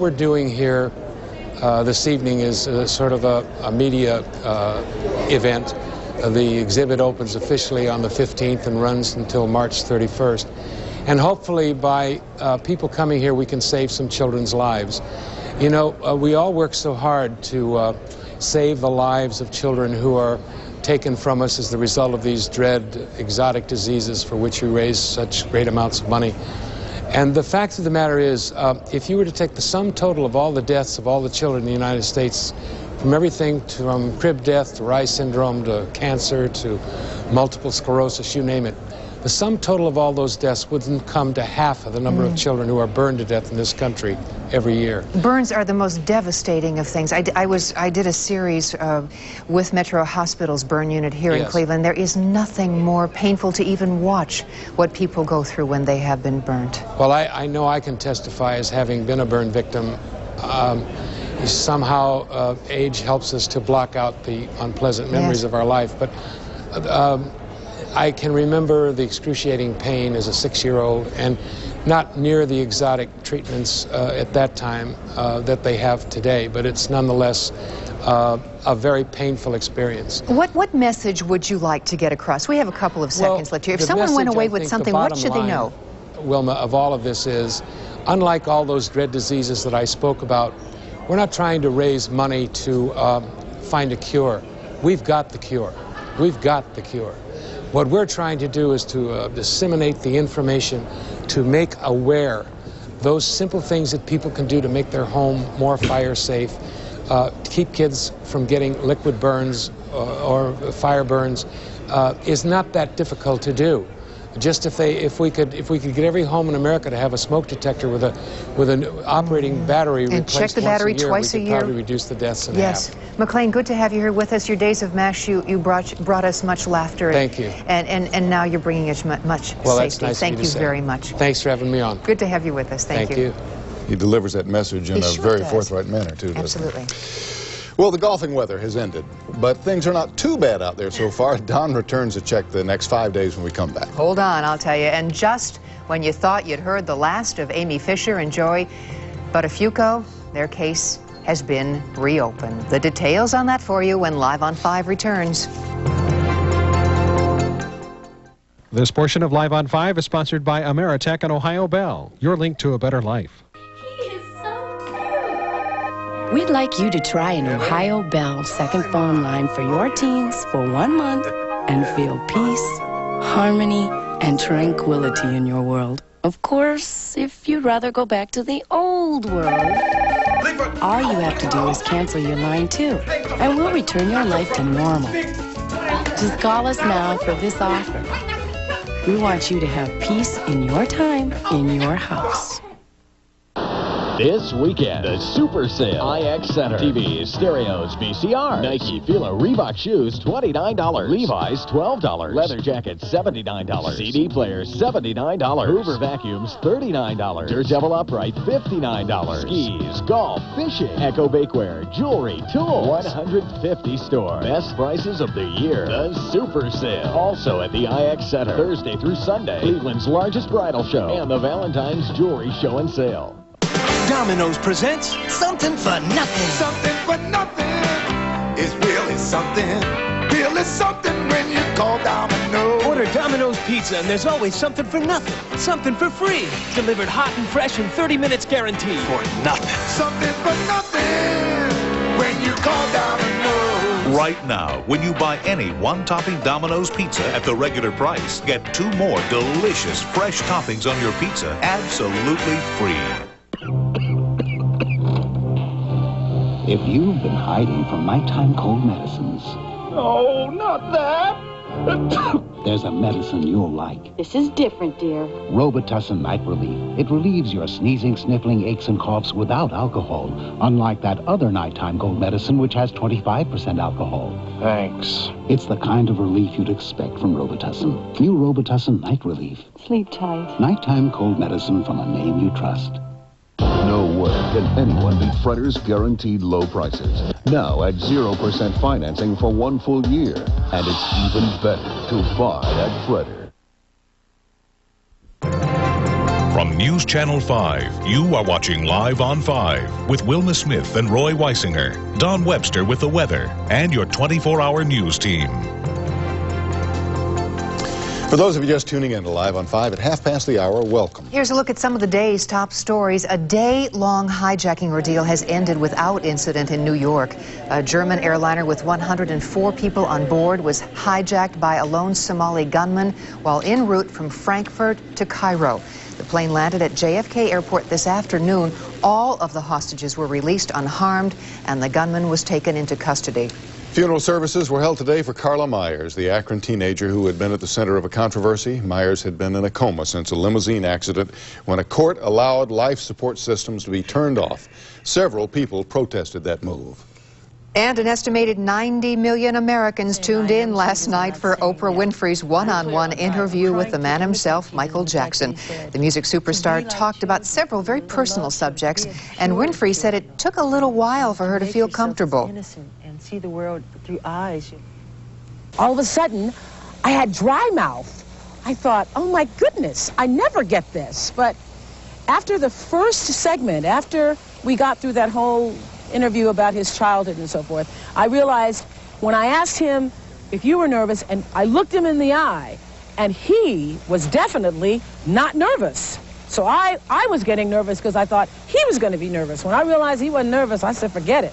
What we're doing here this evening is sort of a media event. The exhibit opens officially on the 15th and runs until March 31st. And hopefully by people coming here we can save some children's lives. You know, we all work so hard to save the lives of children who are taken from us as the result of these dread exotic diseases for which we raise such great amounts of money. And the fact of the matter is, if you were to take the sum total of all the deaths of all the children in the United States, from everything from crib death to Reye syndrome to cancer to multiple sclerosis, you name it, the sum total of all those deaths wouldn't come to half of the number of children who are burned to death in this country every year. Burns are the most devastating of things. I did a series with Metro Hospital's burn unit here in Cleveland. There is nothing more painful to even watch what people go through when they have been burnt. Well, I know I can testify as having been a burn victim. Somehow age helps us to block out the unpleasant memories of our life. But I can remember the excruciating pain as a 6-year-old, and not near the exotic treatments at that time that they have today, but it's nonetheless a very painful experience. What message would you like to get across? We have a couple of seconds left here. If someone went away with something, what should they know? Wilma, of all of this is, unlike all those dread diseases that I spoke about, we're not trying to raise money to find a cure. We've got the cure. We've got the cure. What we're trying to do is to disseminate the information to make aware those simple things that people can do to make their home more fire safe, to keep kids from getting liquid burns or fire burns is not that difficult to do. Just if we could get every home in America to have a smoke detector with an operating battery and check the battery twice a year, we could probably reduce the deaths in half. McLean, good to have you here with us. Your days of MASH, you brought us much laughter. Thank you. And now you're bringing us much safety. That's nice Thank you very much. Thanks for having me on. Good to have you with us. Thank you. He delivers that message in a very forthright manner, too, doesn't he? Absolutely. Well, the golfing weather has ended, but things are not too bad out there so far. Don returns to check the next 5 days when we come back. Hold on, I'll tell you. And just when you thought you'd heard the last of Amy Fisher and Joy Buttafuoco, their case has been reopened. The details on that for you when Live on 5 returns. This portion of Live on 5 is sponsored by Ameritech and Ohio Bell, your link to a better life. We'd like you to try an Ohio Bell second phone line for your teens for 1 month and feel peace, harmony, and tranquility in your world. Of course, if you'd rather go back to the old world, all you have to do is cancel your line too, and we'll return your life to normal. Just call us now for this offer. We want you to have peace in your time, in your house. This weekend, the Super Sale. IX Center. TVs, stereos, VCRs. Nike, Fila, Reebok shoes, $29. Levi's, $12. Leather jackets, $79. CD players, $79. Hoover vacuums, $39. Dirt Devil upright, $59. Skis, golf, fishing. Echo Bakeware, jewelry, tools. 150 stores. Best prices of the year. The Super Sale. Also at the IX Center. Thursday through Sunday. Cleveland's largest bridal show. And the Valentine's Jewelry Show and Sale. Domino's presents Something for Nothing. Something for nothing is really something. Really something when you call Domino's. Order Domino's pizza and there's always something for nothing. Something for free. Delivered hot and fresh in 30 minutes guaranteed. For nothing. Something for nothing when you call Domino's. Right now, when you buy any one-topping Domino's pizza at the regular price, get 2 more delicious fresh toppings on your pizza absolutely free. If you've been hiding from nighttime cold medicines... No, not that. There's a medicine you'll like. This is different, dear. Robitussin Night Relief. It relieves your sneezing, sniffling, aches, and coughs without alcohol, unlike that other nighttime cold medicine which has 25% alcohol. Thanks. It's the kind of relief you'd expect from Robitussin. New Robitussin Night Relief. Sleep tight. Nighttime cold medicine from a name you trust. No way can anyone beat Fretter's guaranteed low prices. Now at 0% financing for 1 full year. And it's even better to buy at Fretter. From News Channel 5, you are watching Live on 5 with Wilma Smith and Roy Weisinger, Don Webster with the weather, and your 24-hour news team. For those of you just tuning in to Live on 5 at 1:30, welcome. Here's a look at some of the day's top stories. A day-long hijacking ordeal has ended without incident in New York. A German airliner with 104 people on board was hijacked by a lone Somali gunman while en route from Frankfurt to Cairo. The plane landed at JFK Airport this afternoon. All of the hostages were released unharmed, and the gunman was taken into custody. Funeral services were held today for Carla Myers, the Akron teenager who had been at the center of a controversy. Myers had been in a coma since a limousine accident when a court allowed life support systems to be turned off. Several people protested that move. And an estimated 90 million Americans tuned in last night for Oprah Winfrey's one-on-one interview with the man himself, Michael Jackson. The music superstar talked about several very personal subjects, and Winfrey said it took a little while for her to feel comfortable. And see the world through eyes. All of a sudden, I had dry mouth. I thought, oh my goodness, I never get this. But after the first segment, after we got through that whole interview about his childhood and so forth, I realized when I asked him if you were nervous, and I looked him in the eye, and he was definitely not nervous. So I was getting nervous because I thought he was going to be nervous. When I realized he wasn't nervous, I said, forget it.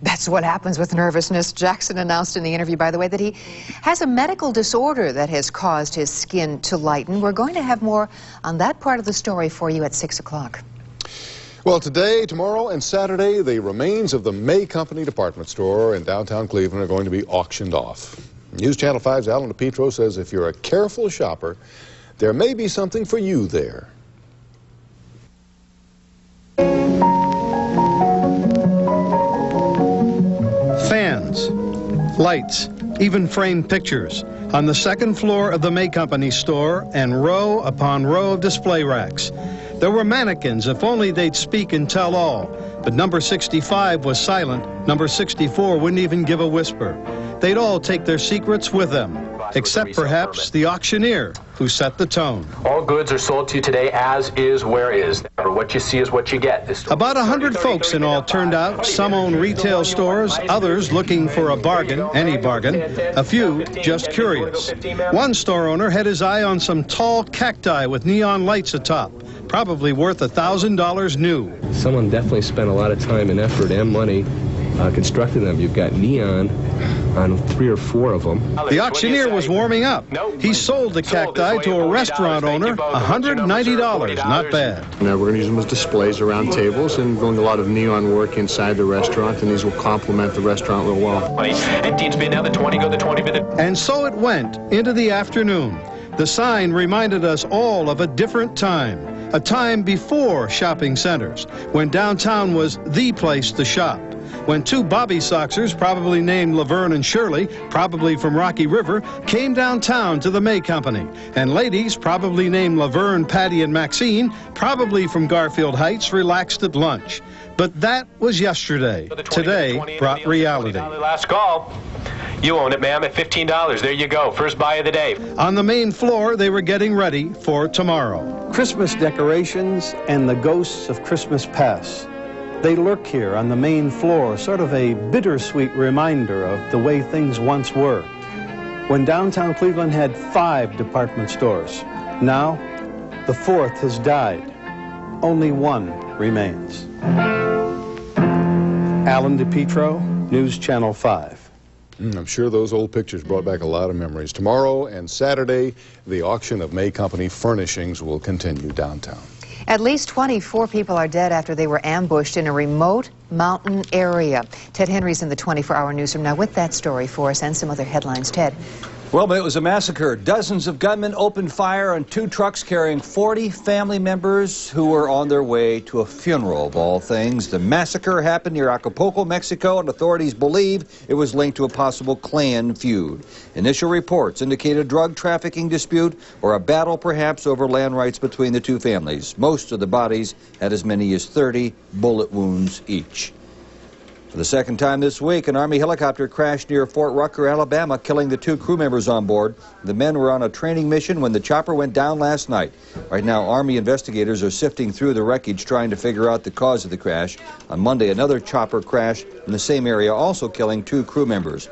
That's what happens with nervousness. Jackson announced in the interview, by the way, that he has a medical disorder that has caused his skin to lighten. We're going to have more on that part of the story for you at 6 o'clock. Well, today, tomorrow, and Saturday, the remains of the May Company department store in downtown Cleveland are going to be auctioned off. News Channel 5's Alan DePietro says if you're a careful shopper, there may be something for you there. Fans, lights, even framed pictures on the second floor of the May Company store, and row upon row of display racks. There were mannequins, if only they'd speak and tell all. But number 65 was silent. Number 64 wouldn't even give a whisper. They'd all take their secrets with them, except perhaps the auctioneer, who set the tone. All goods are sold to you today as is, where is. What you see is what you get. About 100 folks in all turned out. Some own retail stores, others looking for a bargain, any bargain, a few just curious. One store owner had his eye on some tall cacti with neon lights atop, probably worth $1,000 new. Someone definitely spent a lot of time and effort and money constructing them. You've got neon on 3 or 4 of them. The auctioneer was warming up. He sold the cacti to a restaurant owner, $190, not bad. Now we're going to use them as displays around tables and doing a lot of neon work inside the restaurant, and these will complement the restaurant real well. 18 spin now, the 20 go, the 20 bid. And so it went into the afternoon. The sign reminded us all of a different time, a time before shopping centers, when downtown was the place to shop. When 2 Bobby Soxers, probably named Laverne and Shirley, probably from Rocky River, came downtown to the May Company. And ladies, probably named Laverne, Patty, and Maxine, probably from Garfield Heights, relaxed at lunch. But that was yesterday. Today brought reality. Last call. You own it, ma'am, at $15. There you go. First buy of the day. On the main floor, they were getting ready for tomorrow. Christmas decorations and the ghosts of Christmas past. They lurk here on the main floor, sort of a bittersweet reminder of the way things once were. When downtown Cleveland had 5 department stores, now the 4th has died. Only 1 remains. Alan DePietro, News Channel 5. I'm sure those old pictures brought back a lot of memories. Tomorrow and Saturday, the auction of May Company furnishings will continue downtown. At least 24 people are dead after they were ambushed in a remote mountain area. Ted Henry's in the 24-hour newsroom now with that story for us and some other headlines. Ted. Well, but it was a massacre. Dozens of gunmen opened fire on 2 trucks carrying 40 family members who were on their way to a funeral, of all things. The massacre happened near Acapulco, Mexico, and authorities believe it was linked to a possible clan feud. Initial reports indicate a drug trafficking dispute or a battle perhaps over land rights between the 2 families. Most of the bodies had as many as 30 bullet wounds each. For the second time this week, an Army helicopter crashed near Fort Rucker, Alabama, killing the 2 crew members on board. The men were on a training mission when the chopper went down last night. Right now, Army investigators are sifting through the wreckage trying to figure out the cause of the crash. On Monday, another chopper crashed in the same area, also killing 2 crew members.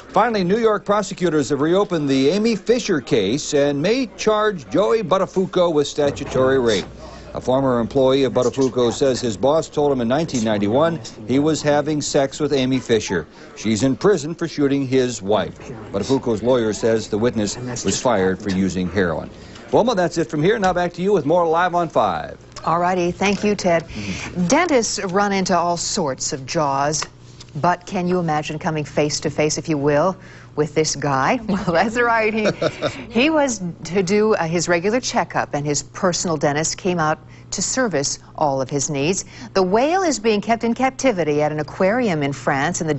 Finally, New York prosecutors have reopened the Amy Fisher case and may charge Joey Buttafuoco with statutory rape. A former employee of Buttafuoco says his boss told him in 1991 he was having sex with Amy Fisher. She's in prison for shooting his wife. Buttafuoco's lawyer says the witness was fired for using heroin. Wilma, that's it from here. Now back to you with more Live on 5. All righty. Thank you, Ted. Dentists run into all sorts of jaws. But can you imagine coming face to face, if you will, with this guy? Well, that's right. He was to do his regular checkup, and his personal dentist came out to service all of his needs. The whale is being kept in captivity at an aquarium in France, and the